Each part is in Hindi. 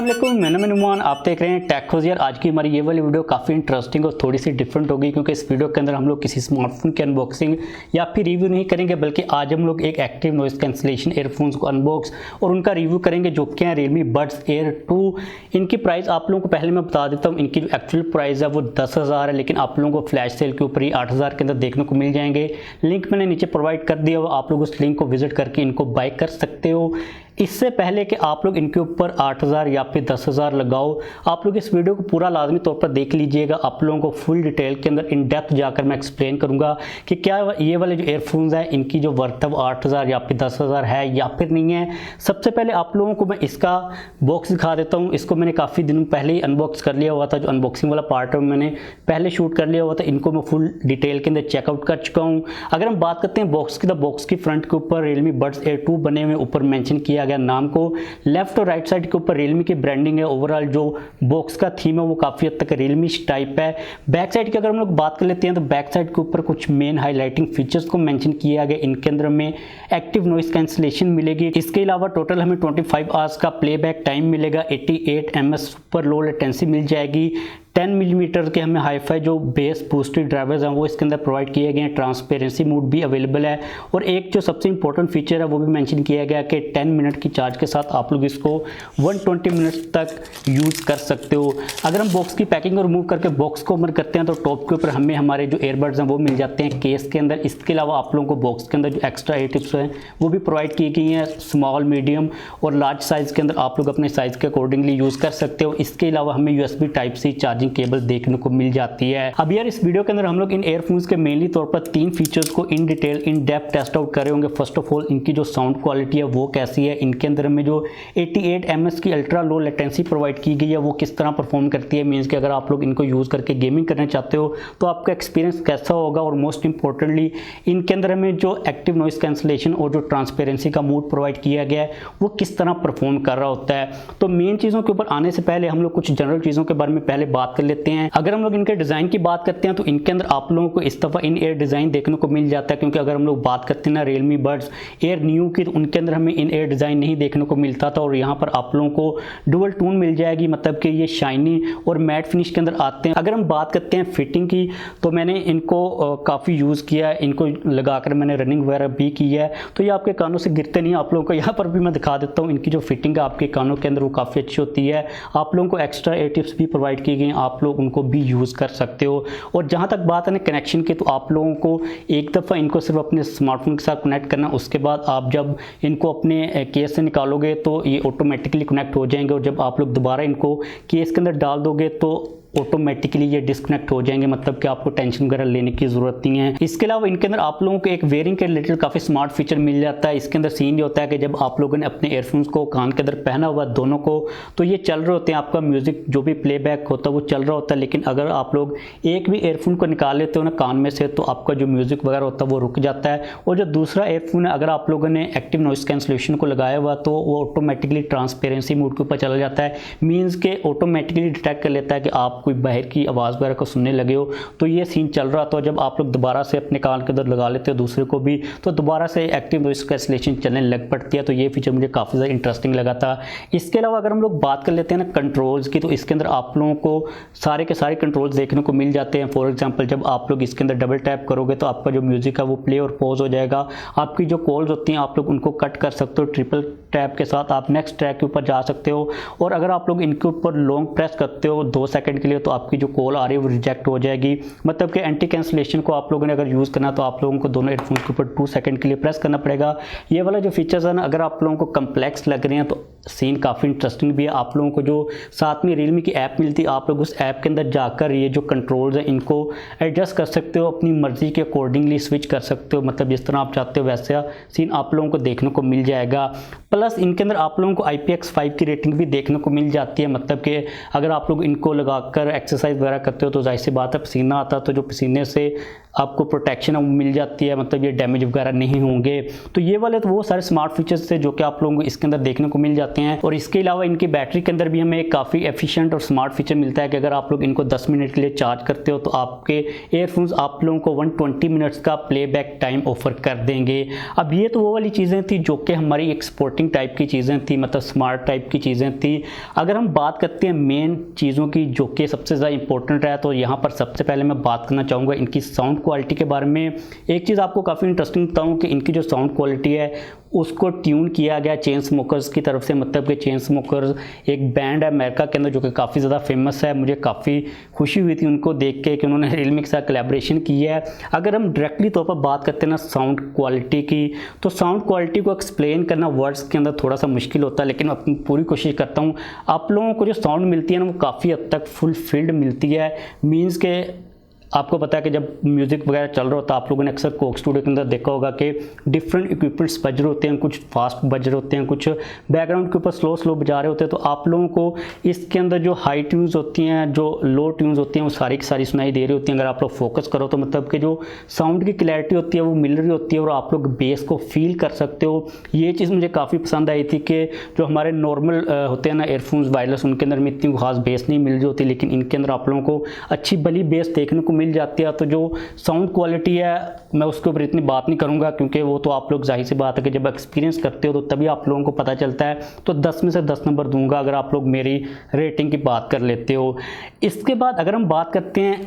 वालेकुम, मैं नुमान, आप देख रहे हैं टेक खोज। यार आज की हमारी ये वाली वीडियो काफ़ी इंटरेस्टिंग और थोड़ी सी डिफरेंट होगी क्योंकि इस वीडियो के अंदर हम लोग किसी स्मार्टफोन की अनबॉक्सिंग या फिर रिव्यू नहीं करेंगे, बल्कि आज हम लोग एक एक्टिव नॉइस कैंसलेशन एयरफोन्स को अनबॉक्स और उनका रिव्यू करेंगे जो कि हैं Realme Buds Air 2। इनकी प्राइस आप लोगों को पहले मैं बता देता हूँ। इनकी जो एक्चुअल प्राइस है वो 10,000 है, लेकिन आप लोगों को फ्लैश सेल के ऊपर ही 8,000 के अंदर देखने को मिल जाएंगे। लिंक मैंने नीचे प्रोवाइड कर दिया हुआ, आप लोग उस लिंक को विजिट करके इनको बाय कर सकते हो। इससे पहले कि आप लोग इनके ऊपर 8,000 या फिर 10,000 लगाओ, आप लोग इस वीडियो को पूरा लाजमी तौर पर देख लीजिएगा। आप लोगों को फुल डिटेल के अंदर इन डेप्थ जाकर मैं एक्सप्लेन करूंगा कि क्या ये वाले जो एयरफोन्स हैं इनकी जो वर्थ है वो 8,000 या फिर 10,000 है या फिर नहीं है। सबसे पहले आप लोगों को मैं इसका बॉक्स दिखा देता हूँ। इसको मैंने काफ़ी दिनों पहले ही अनबॉक्स कर लिया हुआ था, जो अनबॉक्सिंग वाला पार्ट है मैंने पहले शूट कर लिया हुआ था। इनको मैं फुल डिटेल के अंदर चेकआउट कर चुका हूँ। अगर हम बात करते हैं बॉक्स की, तो बॉक्स की फ्रंट के ऊपर Realme Buds Air 2 बने हुए, ऊपर मेंशन किया गया नाम को। लेफ्ट और राइट साइड के ऊपर Realme की ब्रांडिंग है। ओवरऑल जो बॉक्स का थीम है वो काफ़ी हद तक Realme टाइप है। बैक साइड की अगर हम लोग बात कर लेते हैं तो बैक साइड के ऊपर कुछ मेन हाईलाइटिंग फीचर्स को मेंशन किया गया। इनके अंदर हमें एक्टिव नॉइस कैंसलेशन मिलेगी। इसके अलावा टोटल हमें 25 आवर्स का प्लेबैक टाइम मिलेगा। 88 ms सुपर लो लेटेंसी मिल जाएगी। 10 मिलीमीटर के हमें हाईफाई जो बेस बूस्टेड ड्राइवर्स हैं वो इसके अंदर प्रोवाइड किए गए हैं। ट्रांसपेरेंसी मोड भी अवेलेबल है और एक जो सबसे इंपॉर्टेंट फीचर है वो भी मेंशन किया गया कि 10 मिनट की चार्ज के साथ आप लोग इसको 120 मिनट्स तक यूज़ कर सकते हो। अगर हम बॉक्स की पैकिंग को रिमूव करके बॉक्स को ओपन करते हैं तो टॉप के ऊपर हमें हमारे जो एयरबड्स हैं वो मिल जाते हैं केस के अंदर। इसके अलावा आप लोगों को बॉक्स के अंदर जो एक्स्ट्रा एयर टिप्स हैं वो भी प्रोवाइड की गई हैं। स्मॉल, मीडियम और लार्ज साइज़ के अंदर आप लोग अपने साइज़ के अकॉर्डिंगली यूज़ कर सकते हो। इसके अलावा हमें USB Type-C चार्जिंग केबल देखने को मिल जाती है। अब यार इस वीडियो के अंदर हम लोग इन एयरफोन्स के मेनली तौर पर 3 फीचर्स को in detail in depth test out कर रहे होंगे। फर्स्ट ऑफ ऑल इनकी जो साउंड क्वालिटी है वो कैसी है, इनके अंदर हमें जो 88 ms की अल्ट्रा लो लेटेंसी प्रोवाइड की गई है वो किस तरह परफॉर्म करती है। मींस कि अगर आप लोग इनको यूज़ करके गेमिंग करना चाहते हो तो आपका एक्सपीरियंस कैसा होगा। और मोस्ट इंपॉर्टेंटली इनके अंदर हमें जो एक्टिव नॉइस कैंसलेशन और जो ट्रांसपेरेंसी का मोड प्रोवाइड किया गया है वो किस तरह परफॉर्म कर रहा होता है। तो मेन चीज़ों के ऊपर आने से पहले हम लोग कुछ जनरल चीज़ों के बारे में पहले बात कर लेते हैं। अगर हम लोग इनके डिज़ाइन की बात करते हैं तो इनके अंदर आप लोगों को इस दफ़ा इन एयर डिज़ाइन देखने को मिल जाता है, क्योंकि अगर हम लोग बात करते हैं ना Realme Buds Air न्यू की, तो उनके अंदर हमें इन एयर डिज़ाइन नहीं देखने को मिलता था। और यहाँ पर आप लोगों को डुअल टोन मिल जाएगी, मतलब कि ये शाइनी और मैट फिनिश के अंदर आते हैं। अगर हम बात करते हैं फिटिंग की, तो मैंने इनको काफ़ी यूज़ किया है। इनको लगाकर मैंने रनिंग वगैरह भी की है, तो ये आपके कानों से गिरते नहीं। आप लोगों को यहाँ पर भी मैं दिखा देता हूँ, इनकी जो फिटिंग है आपके कानों के अंदर वो काफ़ी अच्छी होती है। आप लोगों को एक्स्ट्रा एयर टिप्स भी प्रोवाइड की गई, आप लोग उनको भी यूज़ कर सकते हो। और जहाँ तक बात है ना कनेक्शन की, तो आप लोगों को एक दफ़ा इनको सिर्फ अपने स्मार्टफोन के साथ कनेक्ट करना, उसके बाद आप जब इनको अपने केस से निकालोगे तो ये ऑटोमेटिकली कनेक्ट हो जाएंगे। और जब आप लोग दोबारा इनको केस के अंदर डाल दोगे तो ऑटोमेटिकली ये डिस्कनेक्ट हो जाएंगे, मतलब कि आपको टेंशन वगैरह लेने की ज़रूरत नहीं है। इसके अलावा इनके अंदर आप लोगों को एक वेयरिंग के रिलेटेड काफ़ी स्मार्ट फीचर मिल जाता है। इसके अंदर सीन ये होता है कि जब आप लोगों ने अपने एयरफोन्स को कान के अंदर पहना हुआ दोनों को, तो ये चल रहे होते हैं, आपका म्यूज़िक जो भी प्लेबैक होता है वो चल रहा होता है। लेकिन अगर आप लोग एक भी एयरफोन को निकाल लेते हो ना कान में से, तो आपका जो म्यूज़िक वगैरह होता है वो रुक जाता है। और जो दूसरा एयरफोन है, अगर आप लोगों ने एक्टिव नॉइस कैंसलेशन को लगाया हुआ तो वो ऑटोमेटिकली ट्रांसपेरेंसी मोड के ऊपर चला जाता है। मीन्स के ऑटोमेटिकली डिटेक्ट कर लेता है कि आप कोई बाहर की आवाज़ वगैरह को सुनने लगे हो, तो ये सीन चल रहा। तो जब आप लोग दोबारा से अपने कान के अंदर लगा लेते हो दूसरे को भी, तो दोबारा से एक्टिव नॉइस कैंसलेशन चलने लग पड़ती है। तो ये फीचर मुझे काफ़ी ज़्यादा इंटरेस्टिंग लगा था। इसके अलावा अगर हम लोग बात कर लेते हैं ना कंट्रोल्स की, तो इसके अंदर आप लोगों को सारे के सारे कंट्रोल्स देखने को मिल जाते हैं। फॉर एग्जाम्पल जब आप लोग इसके अंदर डबल टैप करोगे तो आपका जो म्यूज़िक है वो प्ले और पॉज हो जाएगा। आपकी जो कॉल्स होती हैं आप लोग उनको कट कर सकते हो। ट्रिपल टैप के साथ आप नेक्स्ट ट्रैक के ऊपर जा सकते हो। और अगर आप लोग इनके ऊपर लॉन्ग प्रेस करते हो 2 सेकंड के लिए, तो आपकी जो कॉल आ रही है वो रिजेक्ट हो जाएगी। मतलब कि एंटी कैंसलेशन को आप लोगों ने अगर यूज़ करना तो आप लोगों को दोनों एयरफोन्स के ऊपर 2 सेकंड के लिए प्रेस करना पड़ेगा। ये वाला जो फीचर्स है ना, अगर आप लोगों को कम्प्लेक्स लग रहे हैं तो सीन काफ़ी इंटरेस्टिंग भी है। आप लोगों को जो साथ में Realme की ऐप मिलती है, आप लोग उस ऐप के अंदर जाकर ये जो कंट्रोल्स हैं इनको एडजस्ट कर सकते हो, अपनी मर्जी के अकॉर्डिंगली स्विच कर सकते हो। मतलब जिस तरह आप चाहते हो वैसा सीन आप लोगों को देखने को मिल जाएगा। प्लस इनके अंदर आप लोगों को IPX5 की रेटिंग भी देखने को मिल जाती है। मतलब कि अगर आप लोग इनको लगा अगर एक्सरसाइज वगैरह करते हो तो जाहिर सी बात है पसीना आता है, तो जो पसीने से आपको प्रोटेक्शन है वो मिल जाती है, मतलब ये डैमेज वगैरह नहीं होंगे। तो ये वाले तो वो सारे स्मार्ट फीचर्स थे जो कि आप लोगों को इसके अंदर देखने को मिल जाते हैं। और इसके अलावा इनकी बैटरी के अंदर भी हमें एक काफ़ी एफिशिएंट और स्मार्ट फीचर मिलता है कि अगर आप लोग इनको 10 मिनट के लिए चार्ज करते हो तो आपके एयरफोन्स आप लोगों को 120 मिनट्स का प्लेबैक टाइम ऑफर कर देंगे। अब ये तो वो वाली चीज़ें थी जो कि हमारी एक्सपोर्टिंग टाइप की चीज़ें थी, मतलब स्मार्ट टाइप की चीज़ें थी। अगर हम बात करते हैं मेन चीज़ों की जो कि सबसे ज़्यादा इंपॉर्टेंट है, तो यहाँ पर सबसे पहले मैं बात करना चाहूँगा इनकी साउंड क्वालिटी के बारे में। एक चीज़ आपको काफ़ी इंटरेस्टिंग बताऊँ कि इनकी जो साउंड क्वालिटी है उसको ट्यून किया गया चेन स्मोकर्स की तरफ से, मतलब कि चेन स्मोकर्स एक बैंड है अमेरिका के अंदर जो कि काफ़ी ज़्यादा फेमस है। मुझे काफ़ी खुशी हुई थी उनको देख के कि उन्होंने Realme के साथ कोलैबोरेशन की है। अगर हम डायरेक्टली तौर पर बात करते हैं ना साउंड क्वालिटी की, तो साउंड क्वालिटी को एक्सप्लेन करना वर्ड्स के अंदर थोड़ा सा मुश्किल होता है, लेकिन अपनी पूरी कोशिश करता हूँ। आप लोगों को जो साउंड मिलती है ना वो काफ़ी हद तक फुलफिल्ड मिलती है। मीन्स के आपको पता है कि जब म्यूज़िक वगैरह चल रहा होता है, आप लोगों ने अक्सर कोक स्टूडियो के अंदर देखा होगा कि डिफरेंट इक्विपमेंट्स बज रहे होते हैं, कुछ फास्ट बज रहे होते हैं, कुछ बैकग्राउंड के ऊपर स्लो स्लो बजा रहे होते हैं। तो आप लोगों को इसके अंदर जो हाई ट्यून्स होती हैं, जो लो ट्यून्स होती हैं, वो सारी की सारी सुनाई दे रही होती हैं। अगर आप लोग फोकस करो तो मतलब कि जो साउंड की क्लैरिटी होती है वो मिल रही होती है और आप लोग बेस को फील कर सकते हो। ये चीज़ मुझे काफ़ी पसंद आई थी कि जो हमारे नॉर्मल होते हैं ना एयरफोन्स वायरलेस, उनके अंदर में इतनी खास बेस नहीं मिल रही होती, लेकिन इनके अंदर आप लोगों को अच्छी भली बेस देखने को मिल जाती है। तो जो साउंड क्वालिटी है मैं उसके ऊपर इतनी बात नहीं करूंगा क्योंकि वो तो आप लोग जाहिर सी बात है कि जब एक्सपीरियंस करते हो तो तभी आप लोगों को पता चलता है। तो 10 में से 10 नंबर दूंगा अगर आप लोग मेरी रेटिंग की बात कर लेते हो। इसके बाद अगर हम बात करते हैं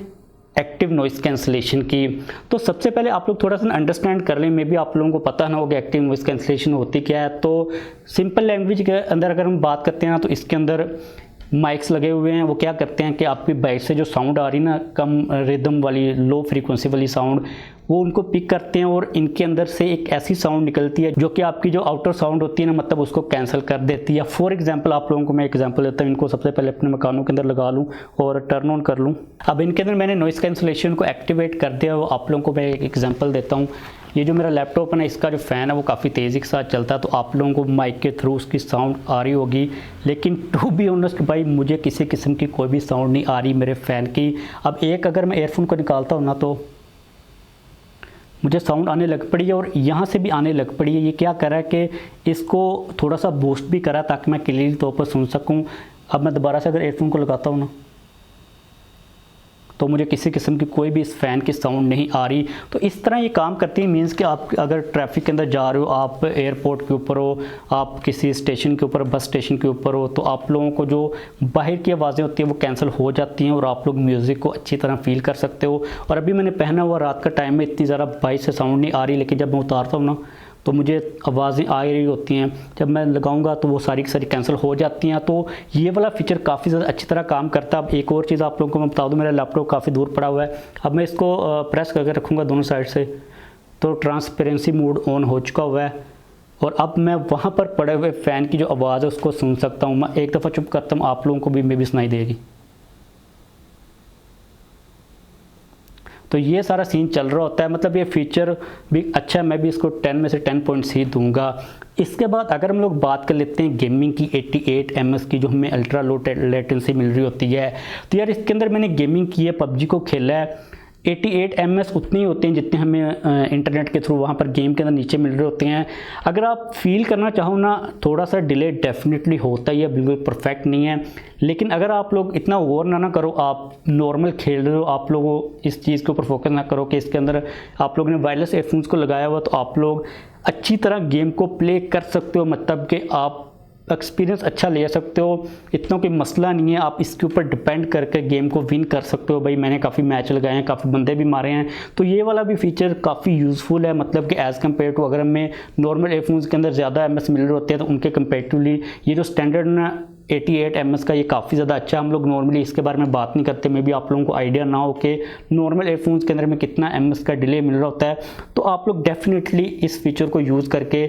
एक्टिव नॉइस कैंसलेशन की, तो सबसे पहले आप लोग थोड़ा सा अंडरस्टैंड कर लें, मे भी आप लोगों को पता ना हो कि एक्टिव नॉइस कैंसलेशन होती क्या है। तो सिंपल लैंग्वेज के अंदर अगर हम बात करते हैं ना, तो इसके अंदर माइक्स लगे हुए हैं। वो क्या करते हैं कि आपकी बाइक से जो साउंड आ रही ना कम रिदम वाली, लो फ्रीक्वेंसी वाली साउंड, वो उनको पिक करते हैं और इनके अंदर से एक ऐसी साउंड निकलती है जो कि आपकी जो आउटर साउंड होती है ना, मतलब उसको कैंसिल कर देती है। फॉर एग्जांपल आप लोगों को मैं एग्जांपल देता हूँ। इनको सबसे पहले अपने मकानों के अंदर लगा लूँ और टर्न ऑन कर लूँ। अब इनके अंदर मैंने नॉइस कैंसलेशन को एक्टिवेट कर दिया। वो आप लोगों को मैं एक एग्जाम्पल देता हूँ। ये जो मेरा लैपटॉप है ना, इसका जो फ़ैन है वो काफ़ी तेज़ी के साथ चलता है, तो आप लोगों को माइक के थ्रू उसकी साउंड आ रही होगी। लेकिन टू बी ऑनेस्ट भाई, मुझे किसी किस्म की कोई भी साउंड नहीं आ रही मेरे फ़ैन की। अब एक अगर मैं एयरफोन को निकालता हूँ ना तो मुझे साउंड आने लग पड़ी है और यहाँ से भी आने लग पड़ी है। ये क्या कर रहा है कि इसको थोड़ा सा बूस्ट भी करा ताकि मैं क्लियर तौर पर सुन सकूँ। अब मैं दोबारा से अगर एयरफोन को लगाता हूँ ना तो मुझे किसी किस्म की कोई भी इस फ़ैन की साउंड नहीं आ रही। तो इस तरह ये काम करती है। मीन्स कि आप अगर ट्रैफिक के अंदर जा रहे हो, आप एयरपोर्ट के ऊपर हो, आप किसी स्टेशन के ऊपर, बस स्टेशन के ऊपर हो, तो आप लोगों को जो बाहर की आवाज़ें होती हैं वो कैंसिल हो जाती हैं और आप लोग म्यूज़िक को अच्छी तरह फील कर सकते हो। और अभी मैंने पहना हुआ, रात का टाइम में इतनी ज़्यादा बाइक से साउंड नहीं आ रही, लेकिन जब मैं उतारता हूँ ना तो मुझे आवाज़ें आ रही होती हैं। जब मैं लगाऊंगा तो वो सारी की सारी कैंसिल हो जाती हैं। तो ये वाला फीचर काफ़ी ज़्यादा अच्छी तरह काम करता है। अब एक और चीज़ आप लोगों को मैं बता दूं, मेरा लैपटॉप काफ़ी दूर पड़ा हुआ है। अब मैं इसको प्रेस करके रखूँगा दोनों साइड से तो ट्रांसपेरेंसी मोड ऑन हो चुका हुआ है और अब मैं वहाँ पर पड़े हुए फ़ैन की जो आवाज़ है उसको सुन सकता हूँ। मैं एक दफ़ा चुप करता हूँ, आप लोगों को भी मे भी सुनाई देगी। तो ये सारा सीन चल रहा होता है। मतलब ये फीचर भी अच्छा है, मैं भी इसको 10 में से 10.3 दूंगा। इसके बाद अगर हम लोग बात कर लेते हैं गेमिंग की, 88 ms की जो हमें अल्ट्रा लो लेटेंसी मिल रही होती है। तो यार इसके अंदर मैंने गेमिंग की है, PUBG को खेला है। 88 ms उतने ही होते हैं जितने हमें इंटरनेट के थ्रू वहाँ पर गेम के अंदर नीचे मिल रहे होते हैं। अगर आप फील करना चाहो ना, थोड़ा सा डिले डेफिनेटली होता ही है, बिल्कुल परफेक्ट नहीं है। लेकिन अगर आप लोग इतना ओवर ना करो, आप नॉर्मल खेल रहे हो, आप लोगों इस चीज़ के ऊपर फोकस ना करो कि इसके अंदर आप लोगों ने वायरलेस एयरफोन्स को लगाया हुआ, तो आप लोग अच्छी तरह गेम को प्ले कर सकते हो। मतलब कि आप एक्सपीरियंस अच्छा ले सकते हो, इतना कोई मसला नहीं है। आप इसके ऊपर डिपेंड करके गेम को विन कर सकते हो। भाई मैंने काफ़ी मैच लगाए हैं, काफ़ी बंदे भी मारे हैं, तो ये वाला भी फीचर काफ़ी यूज़फुल है। मतलब कि एज़ कम्पेयर टू अगर हमें नॉर्मल एयरफोन्स के अंदर ज़्यादा MS मिल रहे होते हैं तो उनके कंपेरेटिवली ये जो स्टैंडर्ड ना 88 MS का, ये काफ़ी ज़्यादा अच्छा है। हम लोग नॉर्मली इसके बारे में बात नहीं करते, मे भी आप लोगों को आइडिया ना हो कि नॉर्मल एयरफोन्स के अंदर में कितना MS का डिले मिल रहा होता है। तो आप लोग डेफिनेटली इस फीचर को यूज़ करके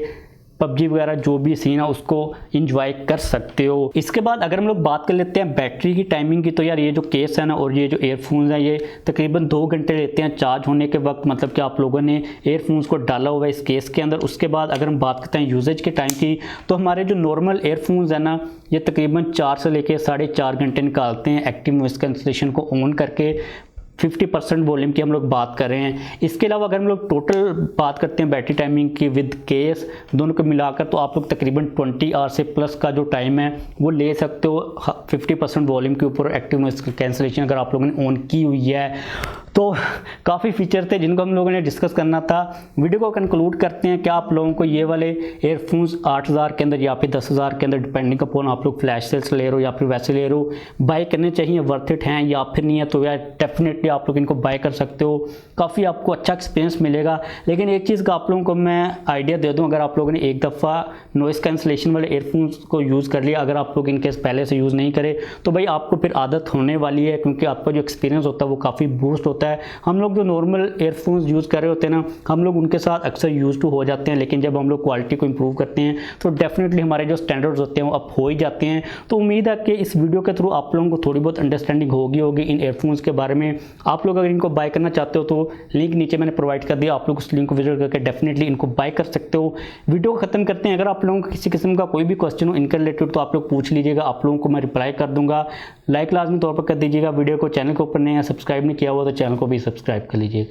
PUBG वगैरह जो भी सीन है उसको इंजॉय कर सकते हो। इसके बाद अगर हम लोग बात कर लेते हैं बैटरी की टाइमिंग की, तो यार ये जो केस है ना और ये जो एयरफोन्स हैं ये तकरीबन 2 घंटे लेते हैं चार्ज होने के वक्त, मतलब कि आप लोगों ने एयरफोन्स को डाला हुआ है इस केस के अंदर। उसके बाद अगर हम बात करते हैं यूजेज के टाइम की, तो हमारे जो नॉर्मल एयरफोन्स है ना ये तकरीबन 4 से लेकर 4.5 घंटे निकालते हैं एक्टिव नॉइस कैंसलेशन को ऑन करके। 50% वॉल्यूम की हम लोग बात कर रहे हैं। इसके अलावा अगर हम लोग टोटल बात करते हैं बैटरी टाइमिंग की विद केस दोनों को मिलाकर, तो आप लोग तकरीबन 20 आवर से प्लस का जो टाइम है वो ले सकते हो 50% वॉल्यूम के ऊपर एक्टिव नॉइस कैंसलेशन अगर आप लोगों ने ऑन की हुई है। तो काफ़ी फीचर थे जिनको हम लोगों ने डिस्कस करना था। वीडियो को कंक्लूड करते हैं कि आप लोगों को ये वाले एयरफोन्स 8000 के अंदर या फिर 10,000 के अंदर डिपेंडिंग अपॉन आप लोग फ्लैश सेल्स ले रहे हो या फिर वैसे ले रहे हो, बाय करने चाहिए, वर्थ इट हैं या फिर नहीं है, तो यार डेफिनेटली आप लोग इनको बाय कर सकते हो। काफ़ी आपको अच्छा एक्सपीरियंस मिलेगा। लेकिन एक चीज़ का आप लोगों को मैं आइडिया दे दूँ, अगर आप लोगों ने एक दफ़ा नॉइस कैंसलेशन वाले एयरफोन्स को यूज़ कर लिया, अगर आप लोग इनके पहले से यूज़ नहीं करें तो भाई आपको फिर आदत होने वाली है, क्योंकि आपका जो एक्सपीरियंस होता है वो काफ़ी बूस्ट होता है। हम लोग जो नॉर्मल एयरफोन्स यूज़ कर रहे होते हैं ना, हम लोग उनके साथ अक्सर यूज टू हो जाते हैं, लेकिन जब हम लोग क्वालिटी को इंप्रूव करते हैं तो डेफिनेटली हमारे जो स्टैंडर्ड्स होते हैं वो अप हो ही जाते हैं। तो उम्मीद है कि इस वीडियो के थ्रू आप लोगों को थोड़ी बहुत अंडरस्टैंडिंग होगी इन एयरफोन्स के बारे में। आप लोग अगर इनको बाय करना चाहते हो तो लिंक नीचे मैंने प्रोवाइड कर दिया, आप लोग उस लिंक को विजिट करके डेफिनेटली इनको बाय कर सकते हो। वीडियो को खत्म करते हैं। अगर आप लोगों को किसी किस्म का कोई भी क्वेश्चन हो इनके रिलेटेड तो आप लोग पूछ लीजिएगा, आप लोगों को मैं रिप्लाई कर दूंगा। लाइक लाजमी तौर पर कर दीजिएगा वीडियो को। चैनल के ऊपर नए हैं, सब्सक्राइब नहीं किया हुआ तो चैनल को भी सब्सक्राइब कर लीजिएगा।